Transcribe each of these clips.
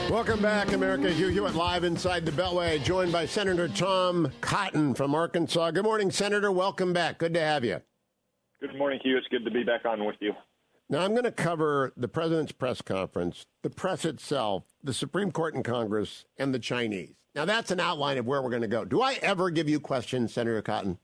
Welcome back, America. Hugh Hewitt live inside the Beltway, joined by Senator Tom Cotton from Arkansas. Good morning, Senator. Welcome back. Good to have you. Good morning, Hugh. It's good to be back on with you. Now, I'm going to cover the president's press conference, the press itself, the Supreme Court and Congress, and the Chinese. Now, that's an outline of where we're going to go. Do I ever give you questions, Senator Cotton?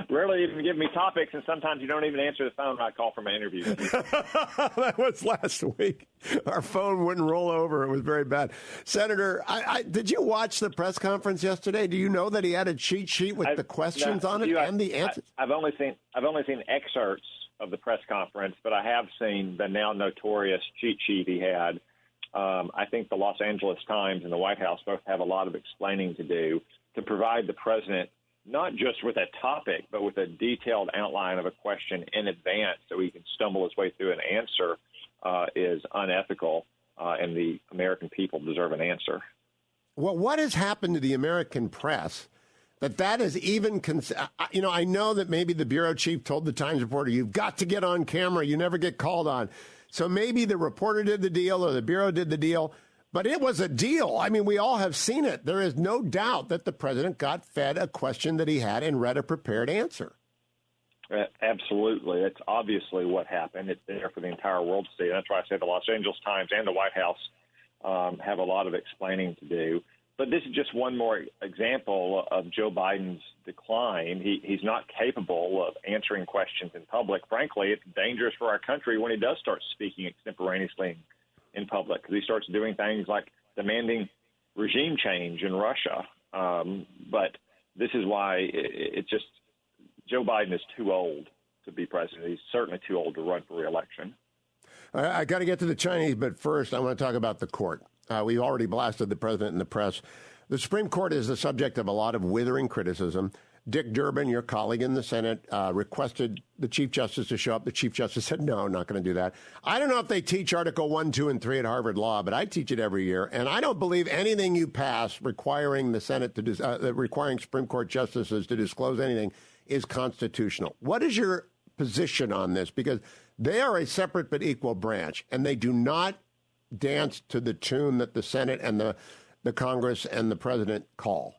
Rarely even give me topics, and sometimes you don't even answer the phone when I call for my interview. That was last week. Our phone wouldn't roll over. It was very bad. Senator, did you watch the press conference yesterday? Do you know that he had a cheat sheet with the questions on it and the answers? I've only seen excerpts of the press conference, but I have seen the now notorious cheat sheet he had. I think the Los Angeles Times and the White House both have a lot of explaining to do to provide the president not just with a topic, but with a detailed outline of a question in advance so he can stumble his way through an answer is unethical, and the American people deserve an answer. Well, what has happened to the American press that is even, I know that maybe the bureau chief told the Times reporter, you've got to get on camera, you never get called on. So maybe the reporter did the deal or the bureau did the deal. But it was a deal. I mean, we all have seen it. There is no doubt that the president got fed a question that he had and read a prepared answer. Absolutely. That's obviously what happened. It's there for the entire world to see. That's why I say the Los Angeles Times and the White House have a lot of explaining to do. But this is just one more example of Joe Biden's decline. He's not capable of answering questions in public. Frankly, it's dangerous for our country when he does start speaking extemporaneously in public, because he starts doing things like demanding regime change in Russia. But this is why it's just Joe Biden is too old to be president. He's certainly too old to run for re-election. I got to get to the Chinese, but first I want to talk about the court. We've already blasted the president in the press. The Supreme Court is the subject of a lot of withering criticism. Dick Durbin, your colleague in the Senate, requested the Chief Justice to show up. The Chief Justice said, no, not going to do that. I don't know if they teach Article 1, 2, and 3 at Harvard Law, but I teach it every year. And I don't believe anything you pass requiring the Senate requiring Supreme Court justices to disclose anything is constitutional. What is your position on this? Because they are a separate but equal branch, and they do not dance to the tune that the Senate and the Congress and the president call.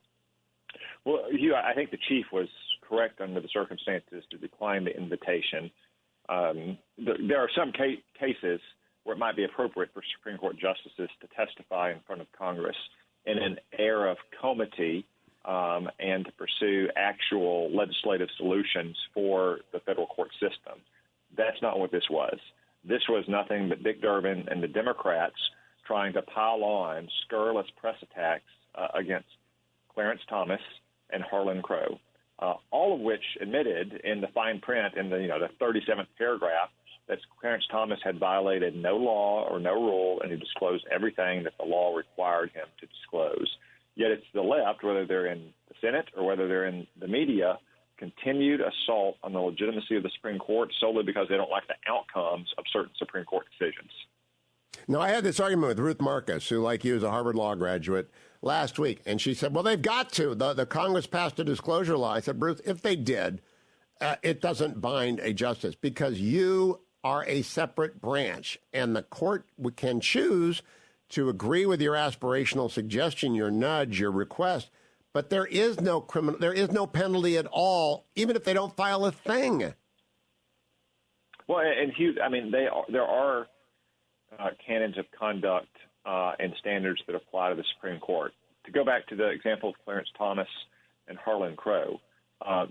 Well, Hugh, I think the chief was correct under the circumstances to decline the invitation. There are some cases where it might be appropriate for Supreme Court justices to testify in front of Congress in an air of comity and to pursue actual legislative solutions for the federal court system. That's not what this was. This was nothing but Dick Durbin and the Democrats trying to pile on scurrilous press attacks against Clarence Thomas and Harlan Crow, all of which admitted in the fine print in the 37th paragraph that Clarence Thomas had violated no law or no rule, and he disclosed everything that the law required him to disclose. Yet it's the left, whether they're in the Senate or whether they're in the media, continued assault on the legitimacy of the Supreme Court solely because they don't like the outcomes of certain Supreme Court decisions. Now, I had this argument with Ruth Marcus, who, like you, is a Harvard Law graduate, last week. And she said, well, they've got to. The Congress passed a disclosure law. I said, Ruth, if they did, it doesn't bind a justice because you are a separate branch. And the court can choose to agree with your aspirational suggestion, your nudge, your request. But there is no penalty at all, even if they don't file a thing. Well, and Hugh, I mean, there are canons of conduct and standards that apply to the Supreme Court. To go back to the example of Clarence Thomas and Harlan Crow,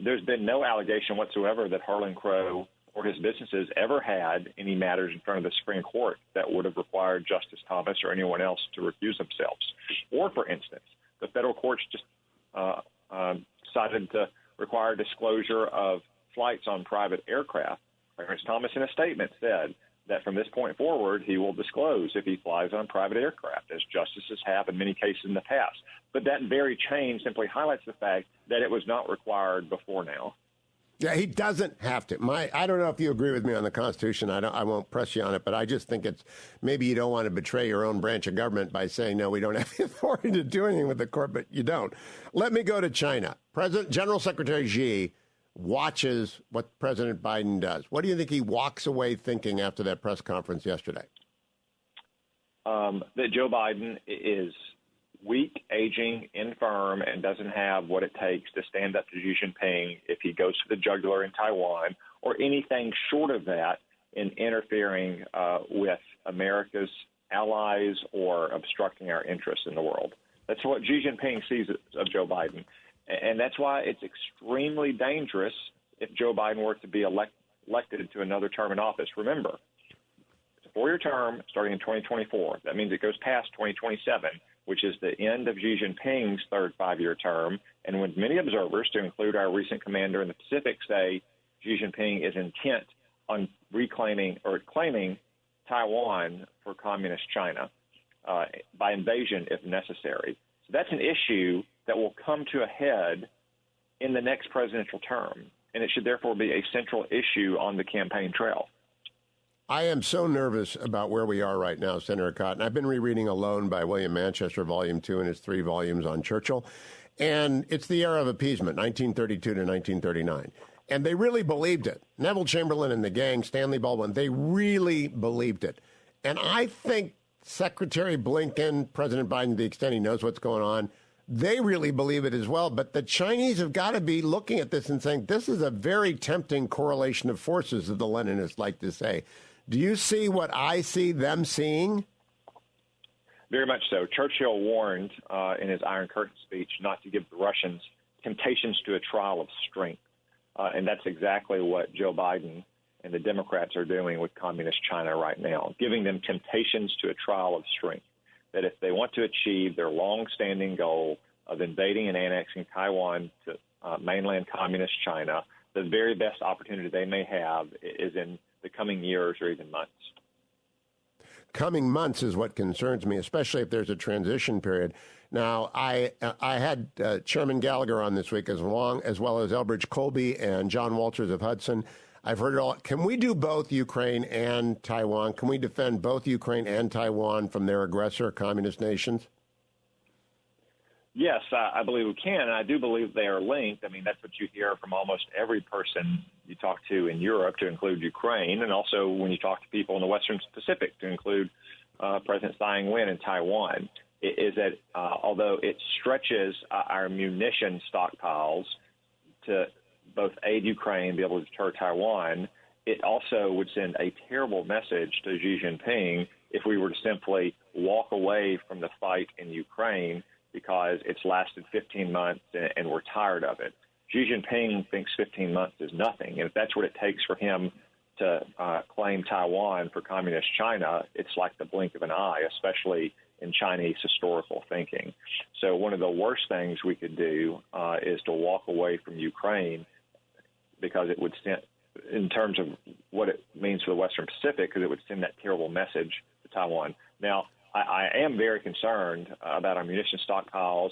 there's been no allegation whatsoever that Harlan Crow or his businesses ever had any matters in front of the Supreme Court that would have required Justice Thomas or anyone else to recuse themselves. Or, for instance, the federal courts just decided to require disclosure of flights on private aircraft. Clarence Thomas, in a statement, said that from this point forward, he will disclose if he flies on private aircraft, as justices have in many cases in the past. But that very change simply highlights the fact that it was not required before now. Yeah, he doesn't have to. I don't know if you agree with me on the Constitution. I won't press you on it, but I just think it's maybe you don't want to betray your own branch of government by saying, no, we don't have the authority to do anything with the court, but you don't. Let me go to China. General Secretary Xi watches what President Biden does. What do you think he walks away thinking after that press conference yesterday? that Joe Biden is weak, aging, infirm, and doesn't have what it takes to stand up to Xi Jinping if he goes to the jugular in Taiwan or anything short of that in interfering with America's allies or obstructing our interests in the world. That's what Xi Jinping sees of Joe Biden. And that's why it's extremely dangerous if Joe Biden were to be elected to another term in office. Remember, it's a 4-year term starting in 2024. That means it goes past 2027, which is the end of Xi Jinping's third 5-year term. And when many observers, to include our recent commander in the Pacific, say Xi Jinping is intent on reclaiming or claiming Taiwan for communist China by invasion if necessary. So that's an issue that will come to a head in the next presidential term, and it should therefore be a central issue on the campaign trail. I am so nervous about where we are right now, Senator Cotton. I've been rereading Alone by William Manchester, Volume 2, in his 3 volumes on Churchill. And it's the era of appeasement, 1932 to 1939. And they really believed it. Neville Chamberlain and the gang, Stanley Baldwin, they really believed it. And I think Secretary Blinken, President Biden, to the extent he knows what's going on, they really believe it as well. But the Chinese have got to be looking at this and saying, this is a very tempting correlation of forces, as the Leninists like to say. Do you see what I see them seeing? Very much so. Churchill warned in his Iron Curtain speech not to give the Russians temptations to a trial of strength. And that's exactly what Joe Biden and the Democrats are doing with communist China right now, giving them temptations to a trial of strength, that if they want to achieve their long-standing goal of invading and annexing Taiwan to mainland communist China, the very best opportunity they may have is in the coming years or even months. Coming months is what concerns me, especially if there's a transition period. Now, I had Chairman Gallagher on this week as well as Elbridge Colby and John Walters of Hudson. I've heard it all. Can we do both Ukraine and Taiwan? Can we defend both Ukraine and Taiwan from their aggressor communist nations? Yes, I believe we can, and I do believe they are linked. I mean, that's what you hear from almost every person you talk to in Europe, to include Ukraine, and also when you talk to people in the Western Pacific, to include President Tsai Ing-wen in Taiwan, is that although it stretches our munition stockpiles to both aid Ukraine, be able to deter Taiwan, it also would send a terrible message to Xi Jinping if we were to simply walk away from the fight in Ukraine because it's lasted 15 months and we're tired of it. Xi Jinping thinks 15 months is nothing. And if that's what it takes for him to claim Taiwan for communist China, it's like the blink of an eye, especially in Chinese historical thinking. So one of the worst things we could do is to walk away from Ukraine, because it would send, in terms of what it means for the Western Pacific, because it would send that terrible message to Taiwan. Now, I am very concerned about our munition stockpiles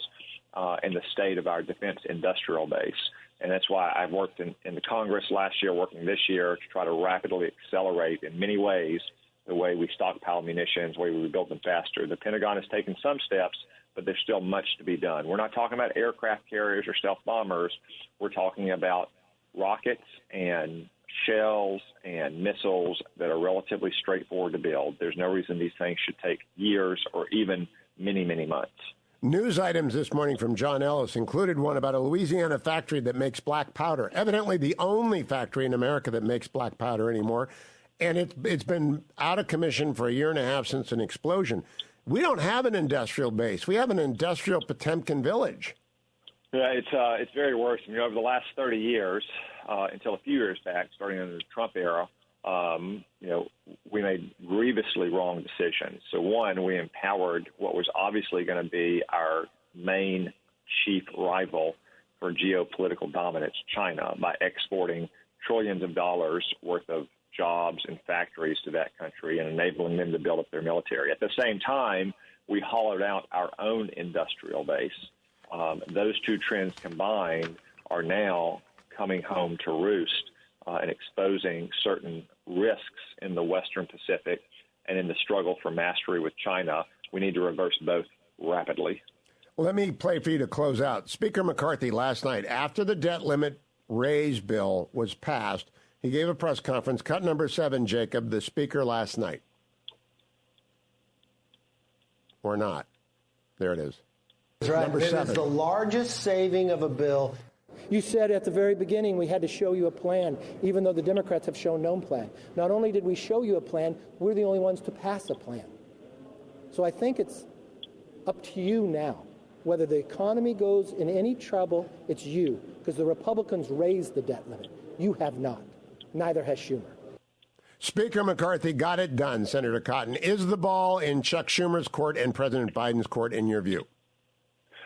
and the state of our defense industrial base. And that's why I've worked in the Congress last year, working this year to try to rapidly accelerate in many ways the way we stockpile munitions, the way we build them faster. The Pentagon has taken some steps, but there's still much to be done. We're not talking about aircraft carriers or stealth bombers. We're talking about rockets and shells and missiles that are relatively straightforward to build. There's no reason these things should take years or even many, many months. News items this morning from John Ellis included one about a Louisiana factory that makes black powder, evidently the only factory in America that makes black powder anymore. And it's been out of commission for a year and a half since an explosion. We don't have an industrial base. We have an industrial Potemkin village. Yeah, it's very worse. I mean, over the last 30 years, until a few years back, starting under the Trump era, we made grievously wrong decisions. So one, we empowered what was obviously going to be our main chief rival for geopolitical dominance, China, by exporting trillions of dollars worth of jobs and factories to that country and enabling them to build up their military. At the same time, we hollowed out our own industrial base. Those two trends combined are now coming home to roost and exposing certain risks in the Western Pacific and in the struggle for mastery with China. We need to reverse both rapidly. Let me play for you to close out. Speaker McCarthy last night, after the debt limit raise bill was passed, he gave a press conference. Cut number 7, Jacob, the speaker last night. or not? There it is. That's right. Number It 7. is the largest saving of a bill. You said at the very beginning we had to show you a plan, even though the Democrats have shown no plan. Not only did we show you a plan, we're the only ones to pass a plan. So I think it's up to you now. Whether the economy goes in any trouble, it's you, because the Republicans raised the debt limit. You have not. Neither has Schumer. Speaker McCarthy got it done, Senator Cotton. Is the ball in Chuck Schumer's court and President Biden's court, in your view?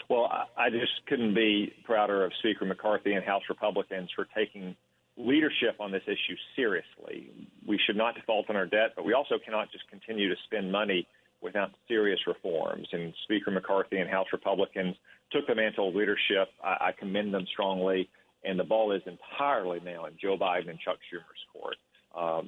Well, I just couldn't be prouder of Speaker McCarthy and House Republicans for taking leadership on this issue seriously. We should not default on our debt, but we also cannot just continue to spend money without serious reforms. And Speaker McCarthy and House Republicans took the mantle of leadership. I commend them strongly, and the ball is entirely now in Joe Biden and Chuck Schumer's court.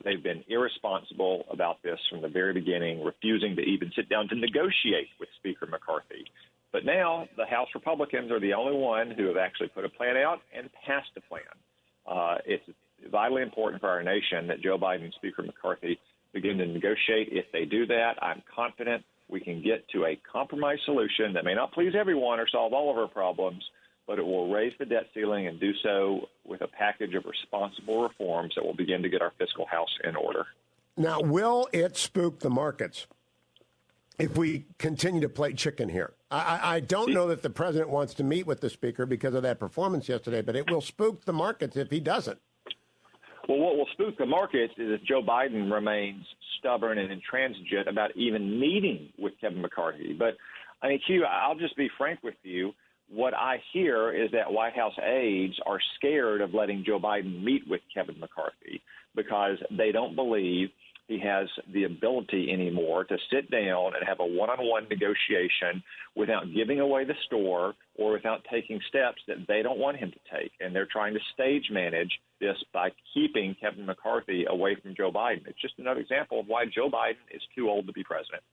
They've been irresponsible about this from the very beginning, refusing to even sit down to negotiate with Speaker McCarthy. But now the House Republicans are the only one who have actually put a plan out and passed a plan. It's vitally important for our nation that Joe Biden and Speaker McCarthy begin to negotiate. If they do that, I'm confident we can get to a compromise solution that may not please everyone or solve all of our problems, but it will raise the debt ceiling and do so with a package of responsible reforms that will begin to get our fiscal house in order. Now, will it spook the markets if we continue to play chicken here? I don't know that the president wants to meet with the speaker because of that performance yesterday, but it will spook the markets if he doesn't. Well, what will spook the markets is if Joe Biden remains stubborn and intransigent about even meeting with Kevin McCarthy. But, I mean, Hugh, I'll just be frank with you. What I hear is that White House aides are scared of letting Joe Biden meet with Kevin McCarthy because they don't believe he has the ability anymore to sit down and have a one-on-one negotiation without giving away the store or without taking steps that they don't want him to take. And they're trying to stage manage this by keeping Kevin McCarthy away from Joe Biden. It's just another example of why Joe Biden is too old to be president.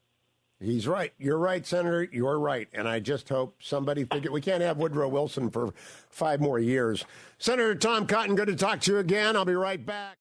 He's right. You're right, Senator. You're right. And I just hope somebody figure we can't have Woodrow Wilson for 5 more years. Senator Tom Cotton, good to talk to you again. I'll be right back.